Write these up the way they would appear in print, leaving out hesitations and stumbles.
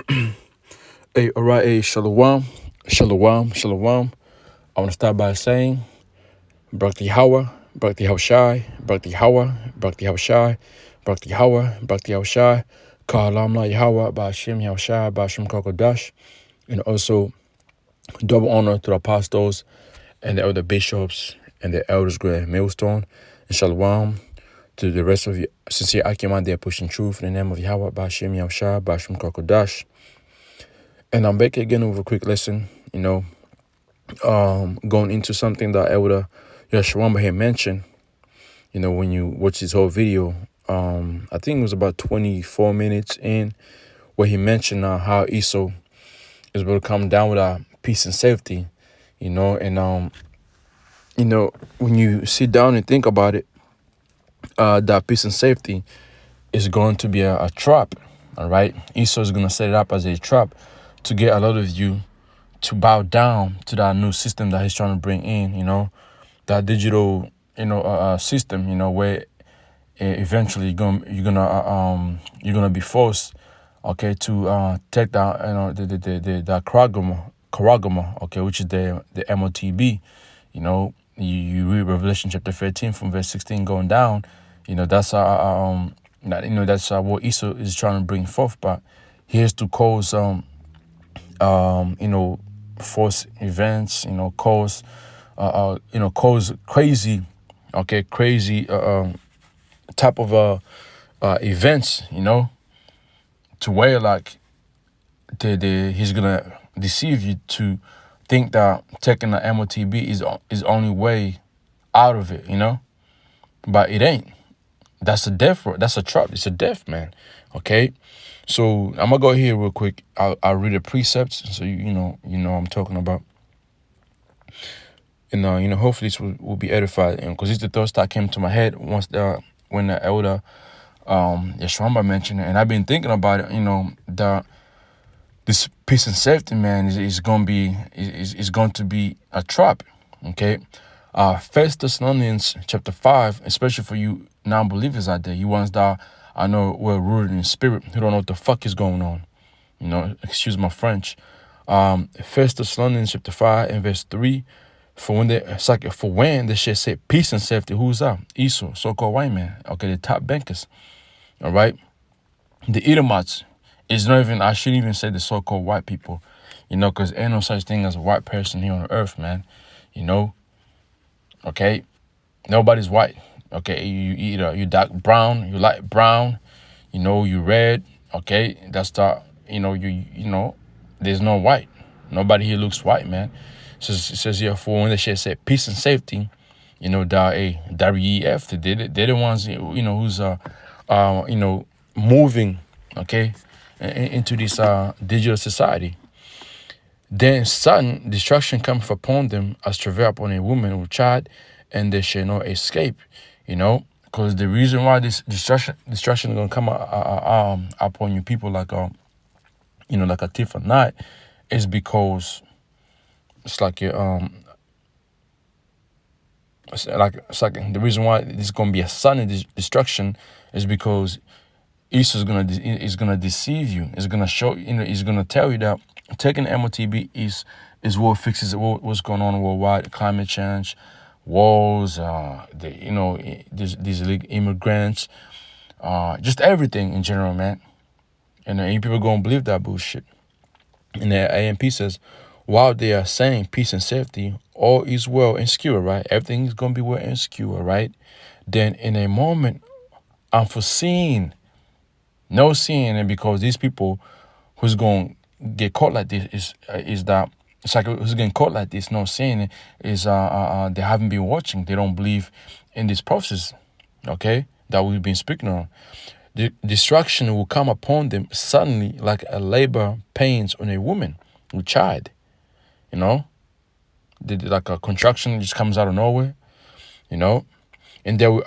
Hey, all right, hey, shalom, shalom, shalom. I want to start by saying, Brakti Hawa, Brakti Hawshai, Brakti Hawa, Brakti Hawshai, Brakti Hawa, Brakti Hawshai, Kahalamla Yahweh, Ba'ashem Hawshai, Ba'ashem Kokodash, and also double honor to the apostles and the elder bishops and the elders, great millstone, and shalom to the rest of you. Sincere Akiman, they're pushing truth in the name of Yahweh, Ba'ashem Hawshai, Ba'ashem Kokodash. And I'm back again with a quick lesson, going into something that Elder Yashwamba had mentioned, when you watch this whole video. I think it was about 24 minutes in where he mentioned how Esau is going to come down with peace and safety, and when you sit down and think about it, that peace and safety is going to be a trap, all right? Esau is going to set it up as a trap to get a lot of you to bow down to that new system that he's trying to bring in, that digital, system, where eventually you're gonna be forced, okay, to take down, the Karagama, okay, which is the MOTB, you read Revelation chapter 13 from verse 16 going down, that's that's what Esau is trying to bring forth, but he has to cause force events, cause crazy, type of events, to where like he's gonna deceive you to think that taking the MOTB is only way out of it, but it ain't. That's a death. That's a trap. It's a death, man. Okay. So I'm gonna go here real quick. I'll read the precepts so you know what I'm talking about, and hopefully this will be edified. And because these the thoughts that came to my head when the elder Yeshwamba mentioned it, and I've been thinking about it. That this peace and safety, man, is going to be a trap. Okay. First Thessalonians chapter 5, especially for you non-believers out there, you ones that I know we're rooted in spirit, who don't know what the fuck is going on. Excuse my French. First Thessalonians chapter 5 and verse 3. For when they should say peace and safety, who's that? Esau, so-called white man. Okay, the top bankers. All right. The Edomites is not even, I shouldn't even say the so-called white people, because ain't no such thing as a white person here on earth, man. Okay. Nobody's white. Okay, you dark brown, you light brown, you red. Okay, that's the there's no white. Nobody here looks white, man. So it says here, for when they should say peace and safety, WEF, they're the ones who's moving, okay, into this digital society. Then sudden destruction cometh upon them as travail upon a woman with child, and they shall not escape. Because the reason why this destruction is gonna come upon you people like like a thief at night is because it's like the reason why this is gonna be a sudden destruction is because Esau is gonna deceive you. It's gonna show he's gonna tell you that taking MOTB is what fixes what's going on worldwide, climate change, wars, these illegal immigrants, just everything in general, man. And people gonna believe that bullshit. And the AMP says, while they are saying peace and safety, all is well and secure, right? Everything is gonna be well and secure, right? Then in a moment unforeseen, no seeing, and because these people who's gonna get caught like this is that it's like who's getting caught like this, no seeing it, is they haven't been watching. They don't believe in this process, okay, that we've been speaking on. The destruction will come upon them suddenly like a labor pains on a woman with child, like a contraction just comes out of nowhere, and there will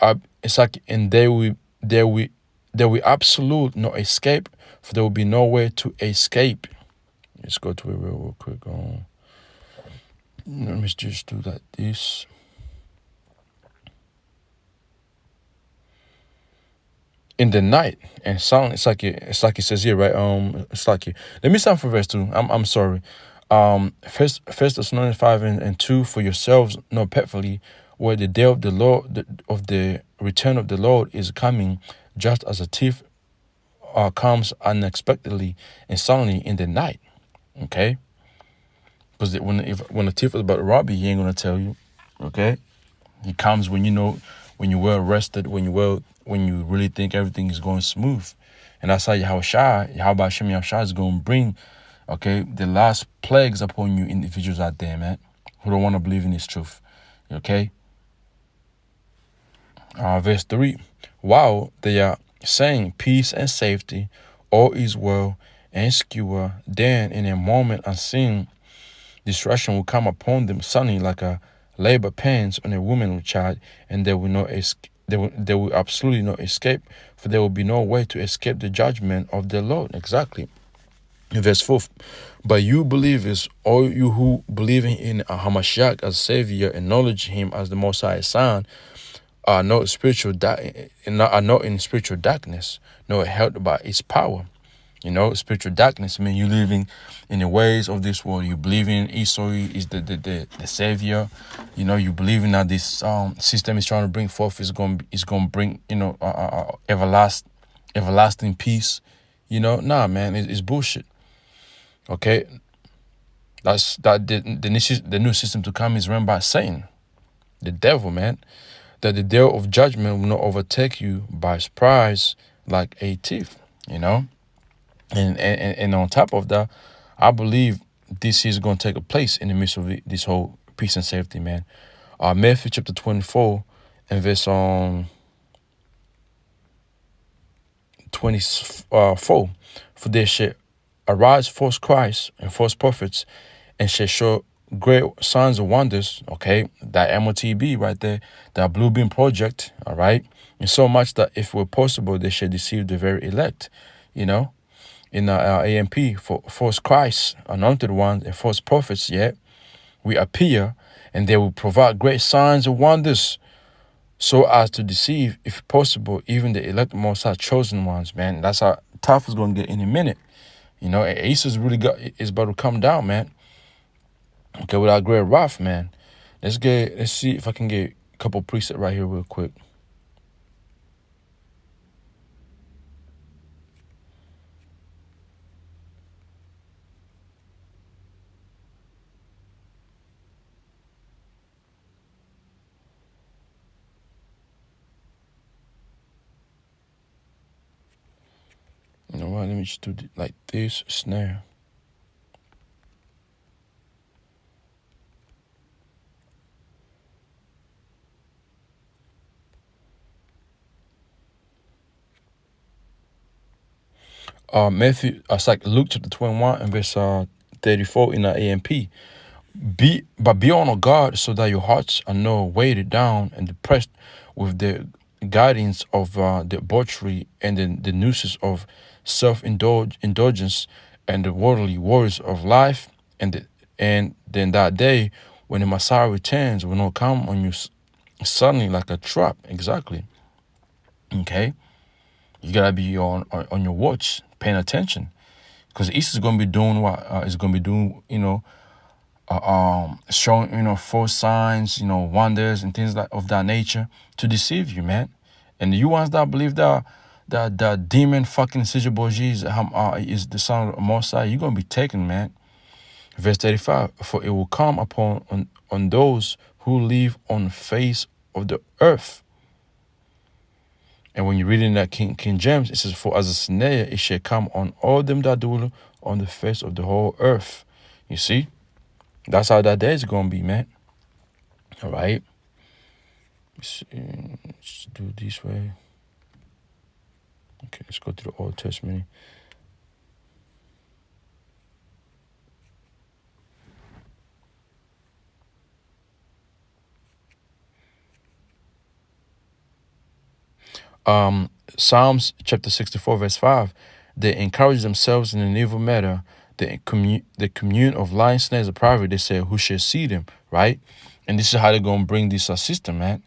absolute no escape, for there will be nowhere to escape. Let's go to it real quick. Let me just do that. in the night and silent. It's like it says here, right? It's like it. Let me start from verse 2. I'm sorry. First Thessalonians 5 and 2, for yourselves know perfectly where the day of the Lord, of the return of the Lord is coming, just as a thief comes unexpectedly and suddenly in the night. Okay, because when a thief is about to rob you, he ain't gonna tell you. Okay, he comes when you know, when you're well rested, when you really think everything is going smooth, and that's how Yahweh Shem Yahshua is gonna bring, okay, the last plagues upon you individuals out there, man, who don't want to believe in this truth. Okay. Verse 3. While they are saying peace and safety, all is well and secure, then in a moment unseen, destruction will come upon them suddenly like a labor pains on a woman with child, and they will not they will absolutely not escape, for there will be no way to escape the judgment of the Lord. Exactly. In verse 4, but you believers, all you who believe in Hamashiach as Savior, acknowledge Him as the Most High Son, are not are not in spiritual darkness, nor held by its power. You know, spiritual darkness means you living in the ways of this world. You believe in Esau is the savior. You know, you believe in that this system is trying to bring forth is going to bring, you know, everlasting peace. You know, nah, man, it's bullshit. Okay, that's that the new system to come is run by Satan, the devil, man. That the day of judgment will not overtake you by surprise like a thief, you know? And on top of that, I believe this is going to take a place in the midst of this whole peace and safety, man. Matthew chapter 24 and verse 24. For there shall arise false Christs and false prophets, and shall show great signs and wonders, okay, that MOTB right there, that Blue Beam Project, all right, and so much that if it were possible, they should deceive the very elect, you know, in our AMP, for false Christ, anointed ones, and false prophets, yet we appear, and they will provide great signs and wonders, so as to deceive, if possible, even the elect Most High chosen ones, man. That's how tough it's going to get in a minute. You know, Asa's really is about to come down, man. Okay, with our great wrath, man. Let's see if I can get a couple presets right here real quick. You know what? Let me just do like this snare. It's like Luke chapter 21 and verse 34 in the AMP. Be on guard so that your hearts are not weighted down and depressed with the guidance of debauchery and the nooses of self-indulgence and the worldly worries of life, and then that day when the Messiah returns will not come on you suddenly like a trap. Exactly. Okay, you gotta be on your watch, paying attention, because East is gonna be doing what is gonna be doing, you know, showing, you know, false signs, you know, wonders and things like of that nature to deceive you, man. And you ones that believe that demon fucking Caesar Borges is the son of Mosai, you're gonna be taken, man. Verse 35, for it will come on those who live on the face of the earth. And when you read in that King James, it says, for as a snare it shall come on all them that dwell on the face of the whole earth. You see? That's how that day is going to be, man. All right. Let's do it this way. Okay, let's go to the Old Testament. Psalms chapter 64, verse 5. They encourage themselves in an evil matter. The commune of lying snares of private. They say, who shall see them, right? And this is how they're going to bring this system, man.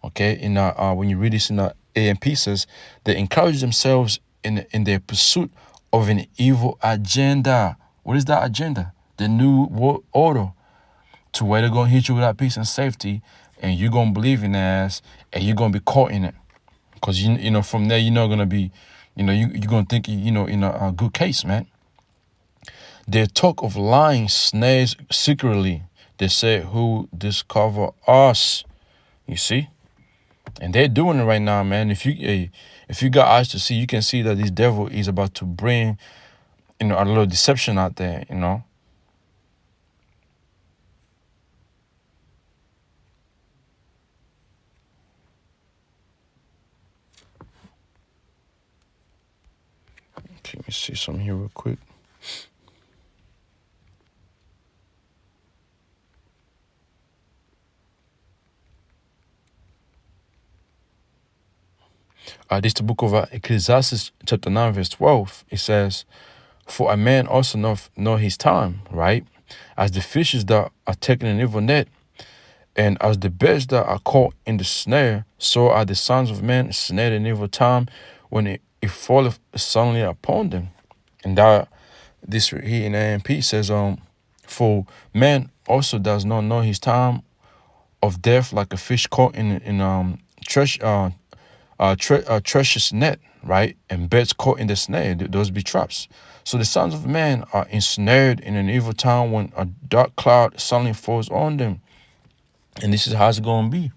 Okay, in when you read this in AMP says, they encourage themselves in their pursuit of an evil agenda. What is that agenda? The new world order, to where they're going to hit you without peace and safety, and you're going to believe in their ass, and you're going to be caught in it. Because, you know, from there, you're not going to be, you know, you're going to think, you know, in a good case, man. Their talk of lying snares secretly. They say, who discover us? You see? And they're doing it right now, man. If you got eyes to see, you can see that this devil is about to bring, you know, a little deception out there, you know. Okay, let me see something here real quick. This is the book of Ecclesiastes chapter 9 verse 12. It says, for a man also know his time, right? As the fishes that are taken in evil net, and as the birds that are caught in the snare, so are the sons of men snared in evil time when it falleth suddenly upon them. And that this here in AMP says, for man also does not know his time of death, like a fish caught in treacherous net, right? And birds caught in the snare, those be traps. So the sons of man are ensnared in an evil time when a dark cloud suddenly falls on them. And this is how it's going to be.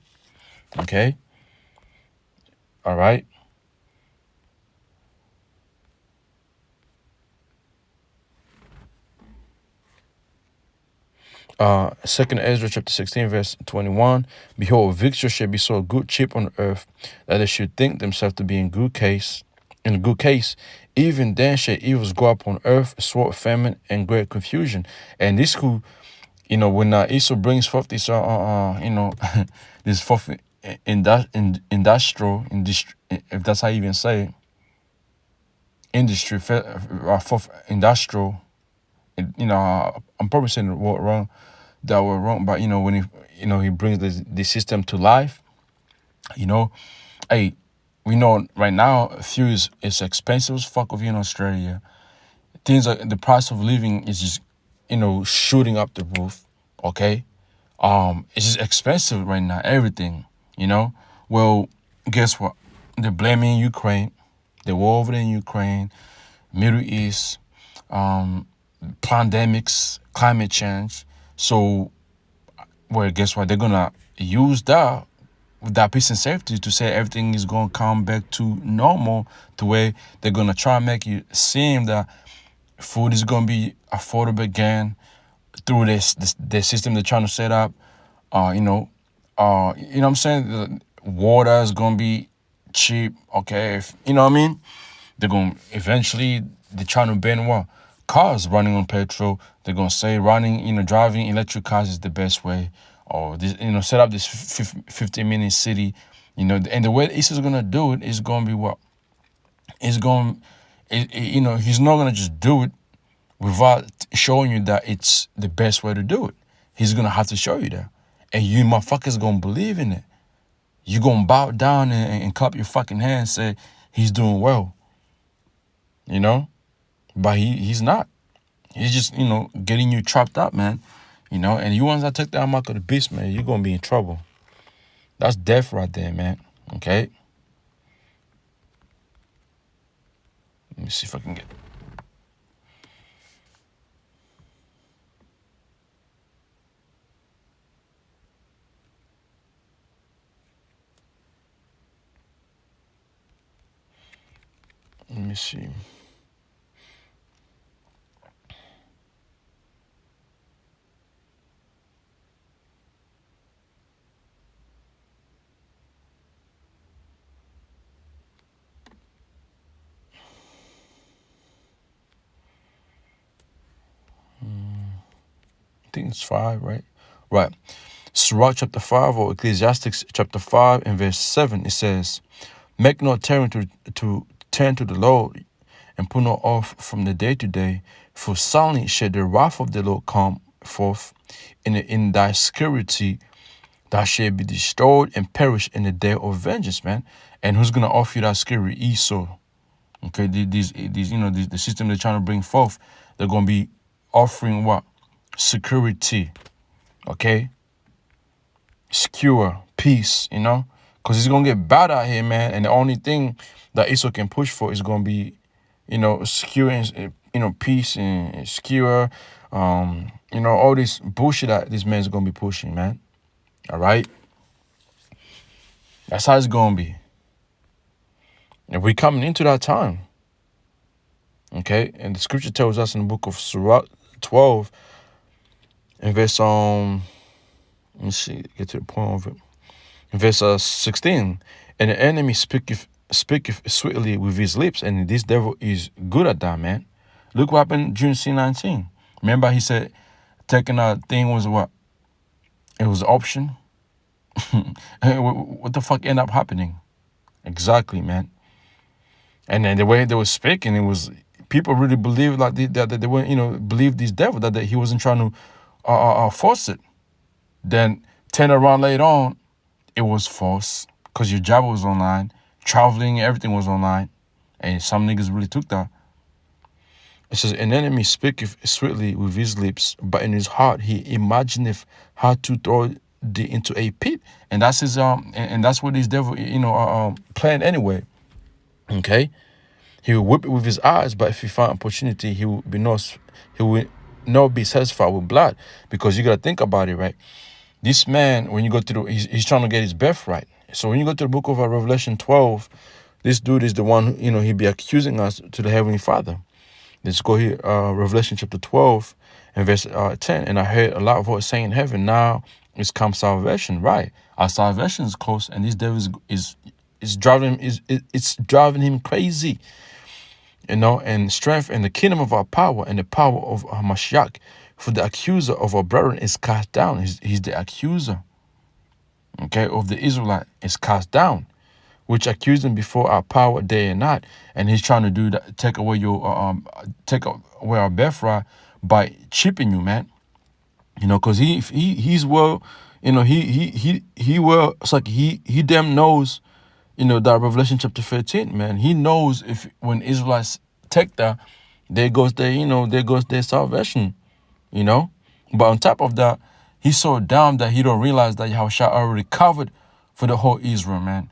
Okay? All right? Second Ezra chapter 16 verse 21. Behold, victory shall be so good cheap on earth that they should think themselves to be in good case. In a good case, even then shall evils go up on earth, sword, famine, and great confusion. And this who, you know, when Esau brings forth this, you know, this fourth industrial, if that's how you even say it, industry, fourth industrial, you know, I'm probably saying the word wrong, but you know, when he brings the system to life, you know, hey, we know right now fuel is expensive as fuck over here in Australia. The price of living is just, you know, shooting up the roof. Okay, it's just expensive right now. Everything, you know. Well, guess what? They're blaming Ukraine, the war over there in Ukraine, Middle East, pandemics, climate change. So, well, guess what? They're gonna use that peace and safety to say everything is gonna come back to normal, to where they're gonna try and make you seem that food is gonna be affordable again through this system they're trying to set up. You know what I'm saying? The water is gonna be cheap. Okay, you know what I mean? They're gonna eventually they're trying to ban what? Cars running on petrol. They're gonna say driving electric cars is the best way. Or this, set up this 50-minute city. And the way East is gonna do it is gonna be what? He's not gonna just do it without showing you that it's the best way to do it. He's gonna have to show you that, and you motherfuckers gonna believe in it. You gonna bow down and clap your fucking hands, and say he's doing well. But he's not. He's just getting you trapped up, man. And you ones that take that mark of the beast, man, you're gonna be in trouble. That's death right there, man. Okay. Let me see if I can get. Let me see. I think it's 5, right? Right. Sirach chapter 5 or Ecclesiastes chapter 5 and verse 7, it says, make no turn to turn to the Lord and put no off from the day to day, for suddenly shall the wrath of the Lord come forth in thy security, Thou shalt be destroyed and perish in the day of vengeance, man. And who's gonna offer you that security? Esau. Okay, these the system they're trying to bring forth, they're gonna be offering what? Security. Okay? Secure, peace, Because it's gonna get bad out here, man. And the only thing that Esau can push for is gonna be, secure and peace and secure. All this bullshit that this man's gonna be pushing, man. All right? That's how it's gonna be. And we're coming into that time. Okay? And the scripture tells us in the book of Surah 12, in verse let me see, get to the point of it. In verse 16, and the enemy speaketh sweetly with his lips, and this devil is good at that, man. Look what happened during C19. Remember, he said taking a thing was what? It was an option. What the fuck ended up happening? Exactly, man. And then the way they were speaking, it was people really believed like that they weren't, believe this devil that he wasn't trying to force it. Then turn around later on, it was false because your job was online, traveling, everything was online, and some niggas really took that. It says, an enemy speaketh sweetly with his lips, but in his heart he imagineth how to throw thee into a pit. And that's his and that's what this devil planned anyway. Okay, he will whip it with his eyes, but if he find opportunity, he will not be satisfied with blood, because you gotta think about it, right? This man, when you go through, he's trying to get his birthright. So when you go to the book of Revelation 12, this dude is the one, he be accusing us to the Heavenly Father. Let's go here, Revelation chapter 12 and verse 10. And I heard a loud voice saying in heaven, now is come salvation, right? Our salvation is close, and this devil is driving him crazy. And strength and the kingdom of our power and the power of Mashiach. For the accuser of our brethren is cast down. He's the accuser, okay, of the Israelite is cast down, which accused him before our power day and night. And he's trying to do that, take away our birthright by chipping you, man. Because he's well, he well. It's like he damn knows, that Revelation chapter 13, man. He knows if when Israelites take that, there goes their salvation. But on top of that, he's so dumb that he don't realize that Yahushua already covered for the whole Israel, man.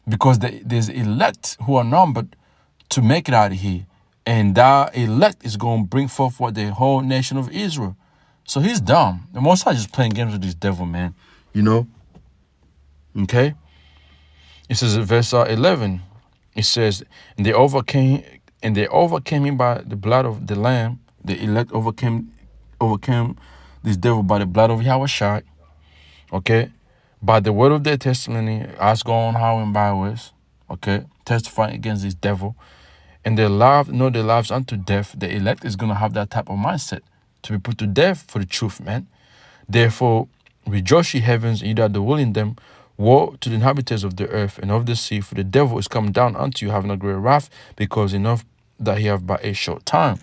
Because there's elect who are numbered to make it out of here. And that elect is going to bring forth what the whole nation of Israel. So he's dumb. The Most High just playing games with this devil, man. Okay? It says in verse 11, it says, and they overcame him by the blood of the Lamb. The elect overcame this devil by the blood of Yahushua, okay, by the word of their testimony, as going how and byways, okay, testifying against this devil, and their lives unto death. The elect is going to have that type of mindset to be put to death for the truth, man. Therefore, rejoice ye heavens, ye that dwell in them. Woe to the inhabitants of the earth and of the sea, for the devil is come down unto you, having a great wrath, because enough that he have but a short time.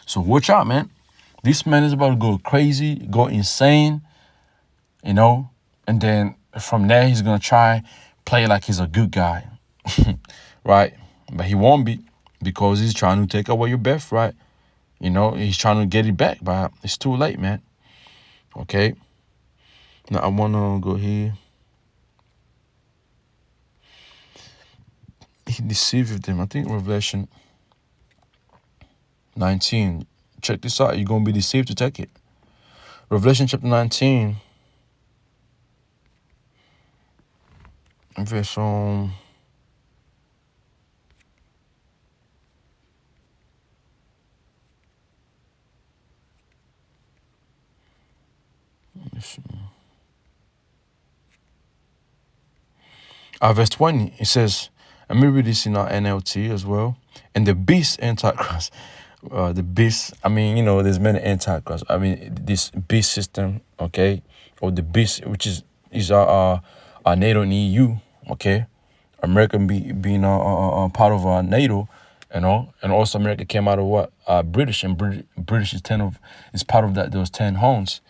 So watch out, man. This man is about to go crazy, go insane, and then from there he's gonna try play like he's a good guy, right? But he won't be, because he's trying to take away your birthright. He's trying to get it back, but it's too late, man. Okay. Now I wanna go here. He deceived them. I think Revelation 19. Check this out. You're going to be deceived to take it. Revelation chapter 19. Verse verse 20. It says, and we read this in our NLT as well. And the beast, Antichrist. The beast, there's many antichrists. This beast system, okay, or the beast, which is our NATO and EU, okay, America being part of NATO, and also America came out of what British, and British is part of those 10 horns,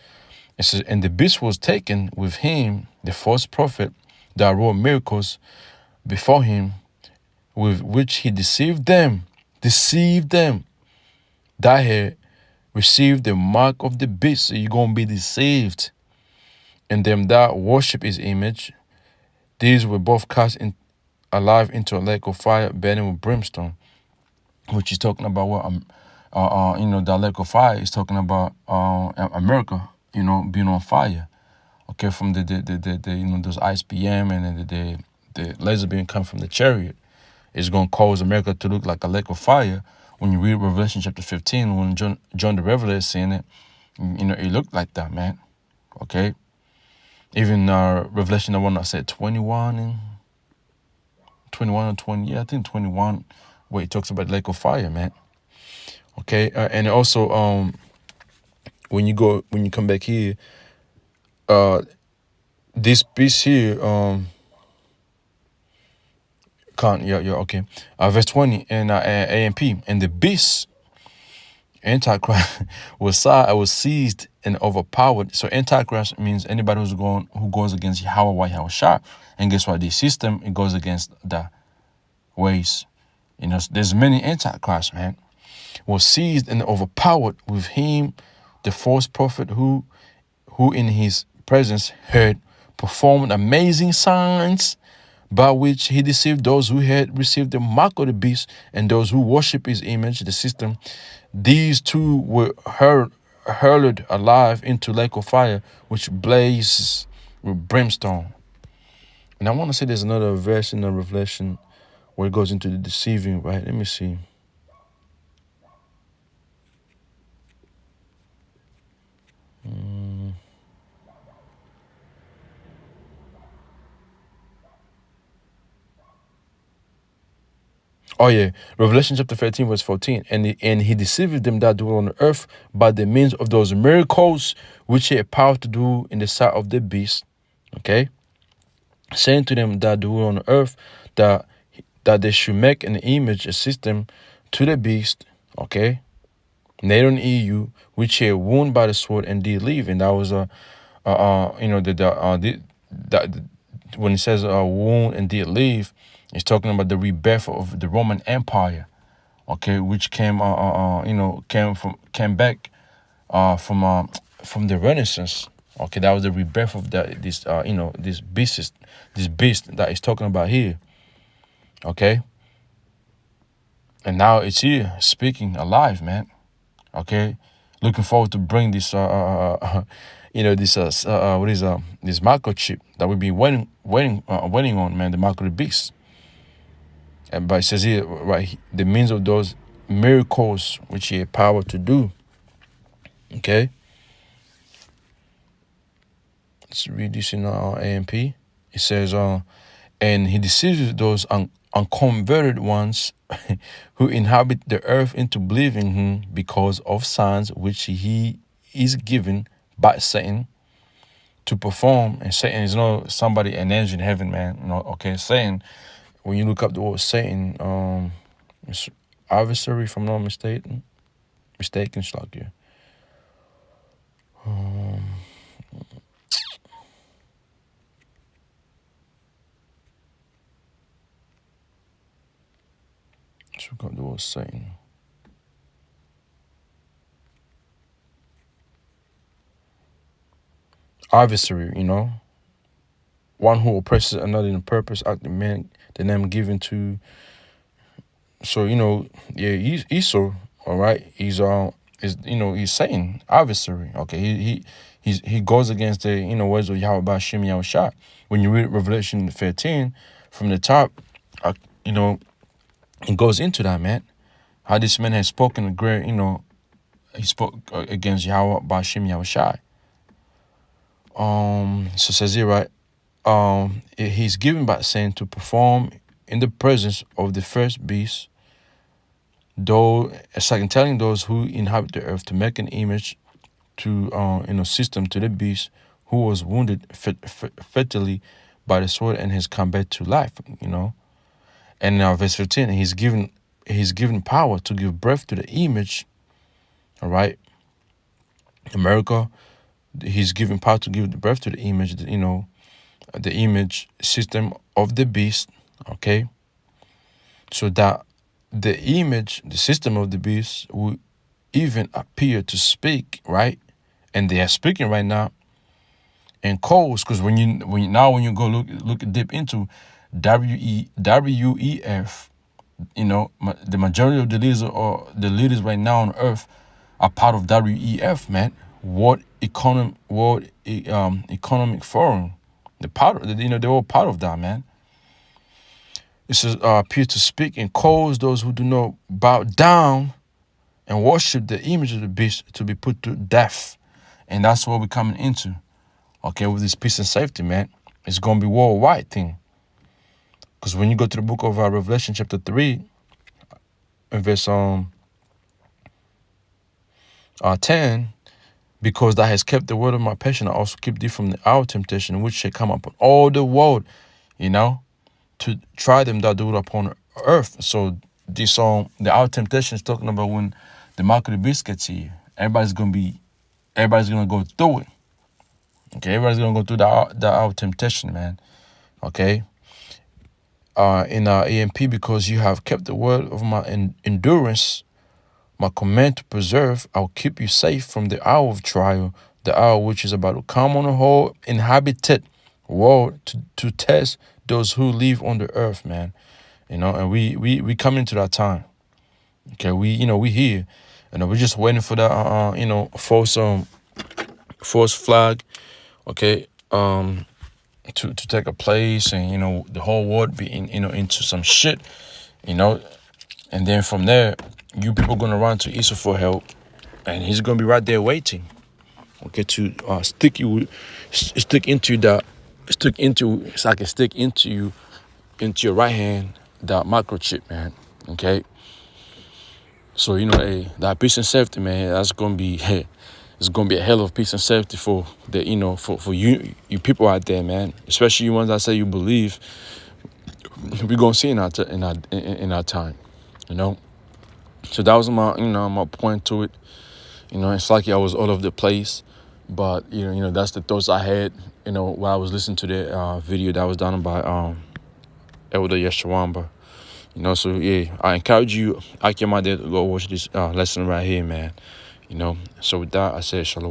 It says, and the beast was taken with him, the false prophet that wrought miracles before him, with which he deceived them that had received the mark of the beast. So you're going to be deceived. And them that worship his image, these were both cast alive into a lake of fire burning with brimstone, which is talking about what, that lake of fire is talking about America, being on fire. Okay, from the those ICBM and the laser beam come from the chariot. It's going to cause America to look like a lake of fire. When you read Revelation chapter 15, when John the Revelator is seeing it, it looked like that, man. Okay? Even Revelation, the one I said 21 and 20, yeah, I think 21, where it talks about lake of fire, man. Okay? And also, when you come back here, this piece here, okay. Verse 20 in AMP, and the beast, Antichrist, was seized and overpowered. So Antichrist means anybody who goes against Yahweh Shah. And guess what? The system, it goes against the ways. There's many Antichrists, man. Was seized and overpowered with him, the false prophet who in his presence had performed amazing signs, by which he deceived those who had received the mark of the beast and those who worship his image, the system. These two were hurled alive into lake of fire, which blazes with brimstone. And I want to say there's another verse in the Revelation where it goes into the deceiving, right? Let me see. Oh yeah, Revelation chapter 13 verse 14. And he deceived them that dwell on the earth by the means of those miracles which he had power to do in the sight of the beast. Okay, saying to them that dwell on the earth that they should make an image, a system to the beast. Okay, made on EU, which he had wounded by the sword and did leave. And that was when it says wound and did leave, it's talking about the rebirth of the Roman Empire, okay, which came back from the Renaissance. Okay, that was the rebirth of this beast that is talking about here. Okay, and now it's here speaking alive, man. Okay, looking forward to bring this this microchip that we've been waiting on, man. The mark of the beast. And but it says here, right, the means of those miracles which he had power to do. Okay. Let's read this in AMP. It says, and he deceives those unconverted ones who inhabit the earth into believing him because of signs which he is given by Satan to perform. And Satan is somebody, an angel in heaven, man. Okay, Satan, when you look up the word Satan, it's adversary, if I'm not mistaken. Like you. Let's look up the word Satan. Adversary, one who oppresses another in purpose, act the name given to. So Esau, all right, he's Satan, adversary. Okay, he goes against the words of Yahweh Bashim Yahushua. When you read Revelation 13 from the top, it goes into that, man. How this man has spoken a great, he spoke against Yahweh Bashim Yahushua. So it says here, right? He's given by saying to perform in the presence of the first beast, though it's like telling those who inhabit the earth to make an image to system to the beast who was wounded fatally by the sword and has come back to life. And now verse 15, he's given power to give birth to the image. All right, America. He's given power to give the birth to the image, the image system of the beast, okay? So that the image, the system of the beast will even appear to speak, right? And they are speaking right now in codes, because when you go look deep into WEF, the majority of the leaders right now on earth are part of WEF, man. World Economic Forum. They're all part of that, man. It says appear to speak and cause those who do not bow down and worship the image of the beast to be put to death. And that's what we're coming into. Okay, with this peace and safety, man. It's gonna be worldwide thing. Because when you go to the book of Revelation chapter 3, and verse 10, because thou hast kept the word of my patience, I also keep thee from the hour of temptation, which shall come upon all the world, to try them that do it upon earth. So this the hour of temptation is talking about when the mark of the beast gets here. Everybody's gonna go through it. Okay, everybody's gonna go through the hour of temptation, man. Okay. In our EMP, because you have kept the word of my endurance, my command to preserve, I'll keep you safe from the hour of trial, the hour which is about to come on the whole inhabited world to test those who live on the earth, man. And we come into that time. Okay, we here, and we're just waiting for that false flag, okay, to take a place, and the whole world be into some shit, and then from there, you people gonna run to Esau for help, and he's gonna be right there waiting, okay, to stick into your right hand that microchip, man. Okay, so that peace and safety, man, that's gonna be it's gonna be a hell of peace and safety for the for you people out there, man, especially you ones that say you believe. We're gonna see in our time, so that was my point to it. It's like I was all over the place, but that's the thoughts I had while I was listening to the video that was done by Elder Yeshawamba. So yeah, I encourage you, Akim, to go watch this lesson right here, man. So with that, I said shalom.